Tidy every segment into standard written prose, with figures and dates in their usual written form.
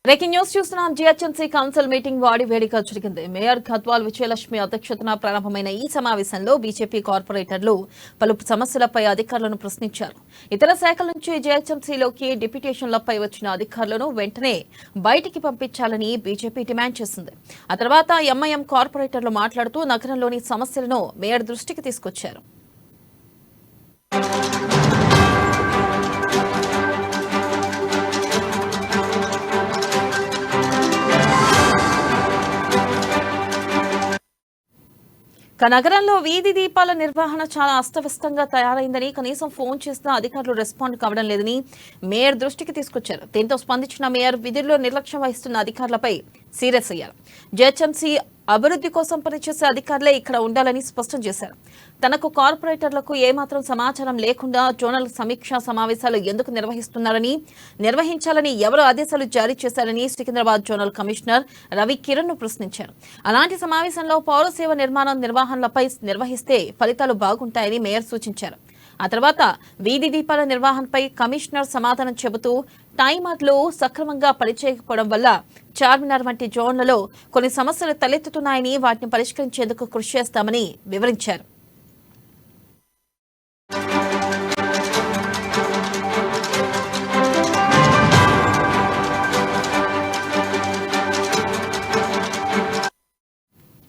Breaking news చూస్తున్నాం. GHMC council meeting వాడి వేడిగా జరిగింది. మేయర్ గద్వాల్ విజయలక్ష్మి అధ్యక్షతన ప్రారంభమైన ఈ సమావేశంలో బీజేపీ కార్పొరేటర్లు పలు సమస్యలపై అధికారులను ప్రశ్నించారు. ఇతర శాఖల నుంచి జీహెచ్ఎంసీలోకి డిప్యూటేషన్లపై వచ్చిన అధికారులను వెంటనే బయటికి పంపించాలని బీజేపీ డిమాండ్ చేసింది. ఆ తర్వాత ఎంఐఎం కార్పొరేటర్లు మాట్లాడుతూ నగరంలోని సమస్యలను మేయర్ దృష్టికి తీసుకొచ్చారు. నగరంలో వీధి దీపాల నిర్వహణ చాలా అస్తవ్యస్తంగా తయారైందని, కనీసం ఫోన్ చేసినా అధికారులు రెస్పాండ్ కావడం లేదని మేయర్ దృష్టికి తీసుకొచ్చారు. దీంతో స్పందించిన మేయర్ విధుల్లో నిర్లక్ష్యం వహిస్తున్న అధికారులపై సీరియస్ అయ్యారు. జీహెచ్ఎంసీ అభివృద్ధి కోసం పనిచేసే అధికారులే ఇక్కడ ఉండాలని స్పష్టం చేశారు. తనకు కార్పొరేటర్లకు ఏమాత్రం సమాచారం లేకుండా జోనల్ సమీక్షా సమావేశాలు ఎందుకు నిర్వహించాలని ఎవరు ఆదేశాలు జారీ చేశారని సికింద్రాబాద్ జోనల్ కమిషనర్ రవి కిరణ్ ను ప్రశ్నించారు. అలాంటి సమావేశంలో పౌరసేవ నిర్వహణలపై నిర్వహిస్తే ఫలితాలు బాగుంటాయని మేయర్ సూచించారు. ఆ తర్వాత వీధి దీపాల నిర్వహణపై కమిషనర్ సమాధానం చెబుతూ టైమర్లు సక్రమంగా పనిచేయకపోవడం వల్ల చార్మినార్ వంటి జోన్లలో కొన్ని సమస్యలు తలెత్తుతున్నాయని, వాటిని పరిష్కరించేందుకు కృషి చేస్తామని వివరించారు.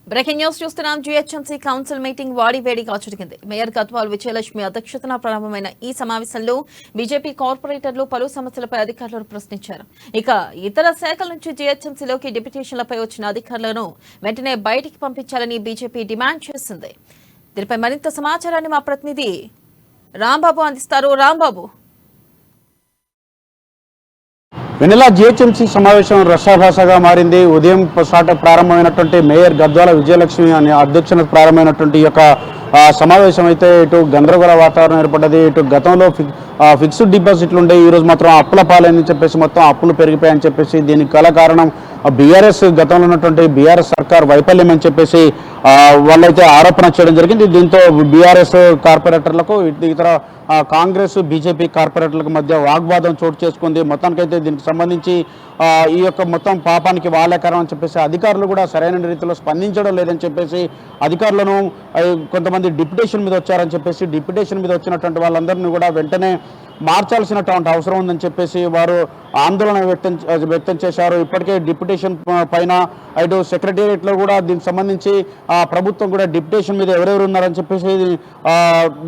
బ్రేకింగ్ న్యూస్ చూస్తున్నాం. జీహెచ్ఎంసీ కౌన్సిల్ మీటింగ్ వాడివేడిగా జరిగింది. మేయర్ గద్వాల్ విజయలక్ష్మి అధ్యక్షతన ప్రారంభమైన ఈ సమావేశంలో బీజేపీ కార్పొరేటర్లు పలు సమస్యలపై అధికారులను ప్రశ్నించారు. ఇక ఇతర శాఖల నుంచి జీహెచ్ఎంసీలోకి డిప్యూటేషన్లపై వచ్చిన అధికారులను వెంటనే బయటికి పంపించాలని బీజేపీ డిమాండ్ చేసింది. దీనిపై మరింత సమాచారాన్ని మా ప్రతినిధి రాంబాబు అందిస్తారు. రాంబాబు, వెన్నెల జీహెచ్ఎంసీ సమావేశం రసాభాసగా మారింది. ఉదయం ప్రారంభమైనటువంటి మేయర్ గద్వాల విజయలక్ష్మి అనే అధ్యక్షత ప్రారంభమైనటువంటి ఈ యొక్క సమావేశం అయితే ఇటు గందరగోళ వాతావరణం ఏర్పడ్డది. ఇటు గతంలో ఫిక్స్డ్ డిపాజిట్లు ఉండే, ఈరోజు మాత్రం అప్పుల పాలని చెప్పేసి మొత్తం అప్పులు పెరిగిపోయాయని చెప్పేసి దీనికి గల కారణం బీఆర్ఎస్ గతంలో ఉన్నటువంటి బీఆర్ఎస్ సర్కార్ వైఫల్యం అని చెప్పేసి వాళ్ళైతే ఆరోపణ చేయడం జరిగింది. దీంతో బీఆర్ఎస్ కార్పొరేటర్లకు ఇతర కాంగ్రెస్ బీజేపీ కార్పొరేటర్లకు మధ్య వాగ్వాదం చోటు చేసుకుంది. మొత్తానికైతే దీనికి సంబంధించి ఈ యొక్క మొత్తం పాపానికి వాళ్ళే కారణం అని చెప్పేసి అధికారులు కూడా సరైన రీతిలో స్పందించడం లేదని చెప్పేసి అధికారులను కొంతమంది డిప్యూటేషన్ మీద వచ్చారని చెప్పేసి డిప్యూటేషన్ మీద వచ్చినటువంటి వాళ్ళందరినీ కూడా వెంటనే మార్చాల్సినటువంటి అవసరం ఉందని చెప్పేసి వారు ఆందోళన వ్యక్తం చేశారు. ఇప్పటికే డిప్యూటేషన్ పైన ఇటు సెక్రటేరియట్లో కూడా దీనికి సంబంధించి ప్రభుత్వం కూడా డిప్యూటేషన్ మీద ఎవరెవరు ఉన్నారని చెప్పేసి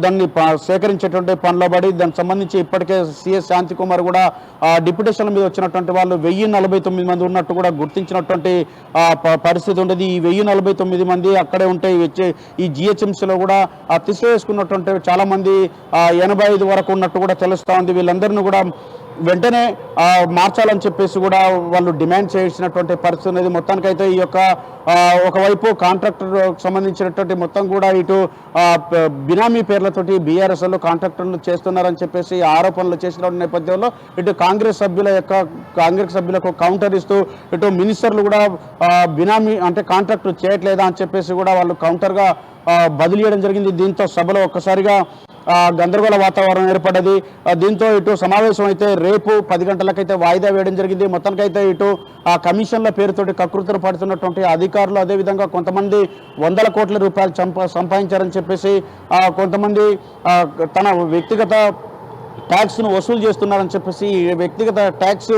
దాన్ని సేకరించేటువంటి పనిలో పడి దానికి సంబంధించి ఇప్పటికే సిఎస్ శాంతికుమార్ కూడా డిప్యూటేషన్ల మీద వచ్చినటువంటి వాళ్ళు 1049 మంది ఉన్నట్టు కూడా గుర్తించినటువంటి పరిస్థితి ఉండేది. ఈ 1049 మంది అక్కడే ఉంటే ఈ జిహెచ్ఎంసీలో కూడా తీసివేసుకున్నటువంటి చాలా మంది 85 వరకు ఉన్నట్టు కూడా తెలుస్తూ ఉంది. వీళ్ళందరినీ కూడా వెంటనే మార్చాలని చెప్పేసి కూడా వాళ్ళు డిమాండ్ చేసినటువంటి పరిస్థితి ఉన్నది. మొత్తానికైతే ఈ యొక్క ఒకవైపు కాంట్రాక్టర్ సంబంధించినటువంటి మొత్తం కూడా ఇటు బినామీ పేర్లతోటి బీఆర్ఎస్లో కాంట్రాక్టర్లు చేస్తున్నారని చెప్పేసి ఆరోపణలు చేసిన నేపథ్యంలో ఇటు కాంగ్రెస్ సభ్యులకు కౌంటర్ ఇస్తూ ఇటు మినిస్టర్లు కూడా బినామీ అంటే కాంట్రాక్టర్ చేయట్లేదా అని చెప్పేసి కూడా వాళ్ళు కౌంటర్గా బదిలీ చేయడం జరిగింది. దీంతో సభలో ఒక్కసారిగా గందరగోళ వాతావరణం ఏర్పడ్డది. దీంతో ఇటు సమావేశం అయితే రేపు 10 గంటలకైతే వాయిదా వేయడం జరిగింది. మొత్తానికైతే ఇటు కమిషన్ల పేరుతోటి కకృతులు పడుతున్నటువంటి అధికారులు, అదేవిధంగా కొంతమంది 100 కోట్ల రూపాయలు సంపాదించారని చెప్పేసి కొంతమంది తన వ్యక్తిగత ట్యాక్స్ను వసూలు చేస్తున్నారని చెప్పేసి వ్యక్తిగత ట్యాక్స్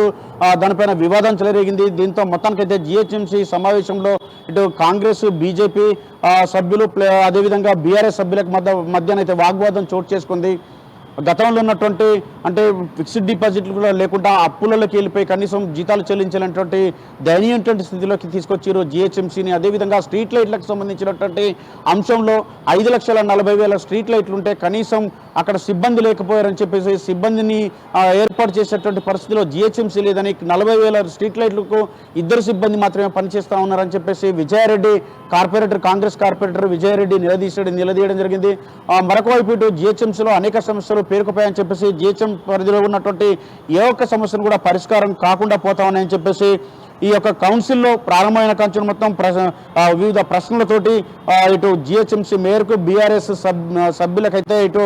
దానిపైన వివాదం చెలరేగింది. దీంతో మొత్తానికైతే జిహెచ్ఎంసీ సమావేశంలో ఇటు కాంగ్రెస్ బీజేపీ సభ్యులు అదేవిధంగా బీఆర్ఎస్ సభ్యులకు మధ్యనైతే వాగ్వాదం చోటు చేసుకుంది. గతంలో ఉన్నటువంటి అంటే ఫిక్స్డ్ డిపాజిట్లు కూడా లేకుండా అప్పులలోకి వెళ్ళిపోయి కనీసం జీతాలు చెల్లించాలనేటువంటి దయనీయమైనటువంటి స్థితిలోకి తీసుకొచ్చారు జిహెచ్ఎంసీని. అదేవిధంగా స్ట్రీట్ లైట్లకు సంబంధించినటువంటి అంశంలో 5,40,000 స్ట్రీట్ లైట్లు ఉంటే కనీసం అక్కడ సిబ్బంది లేకపోయారని చెప్పేసి సిబ్బందిని ఏర్పాటు చేసేటువంటి పరిస్థితిలో జిహెచ్ఎంసీ లేదని 40,000 స్ట్రీట్ లైట్లకు 2 సిబ్బంది మాత్రమే పనిచేస్తూ ఉన్నారని చెప్పేసి విజయారెడ్డి కాంగ్రెస్ కార్పొరేటర్ విజయారెడ్డి నిలదీయడం జరిగింది. మరొక వైపు ఇటు జిహెచ్ఎంసీలో అనేక సమస్యలు పేరుకుపోయాయని చెప్పేసి జిహెచ్ఎం పరిధిలో ఉన్నటువంటి ఏ ఒక్క సమస్యను కూడా పరిష్కారం కాకుండా పోతా ఉన్నాయని చెప్పేసి ఈ యొక్క కౌన్సిల్లో ప్రారంభమైన కంచెను మొత్తం వివిధ ప్రశ్నలతోటి ఇటు జిహెచ్ఎంసీ మేయర్కు బీఆర్ఎస్ సభ్యులకైతే ఇటు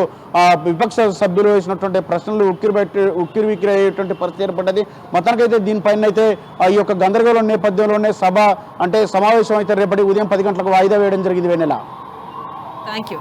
విపక్ష సభ్యులు వేసినటువంటి ప్రశ్నలు ఉక్కిరిబిక్కిరి అయ్యేటువంటి పరిస్థితి ఏర్పడ్డది. మొత్తానికైతే దీనిపైన అయితే ఈ యొక్క గందరగోళం నేపథ్యంలోనే సమావేశం అయితే రేపటి ఉదయం 10 గంటలకు వాయిదా వేయడం జరిగింది. వెన్నెల. Thank you.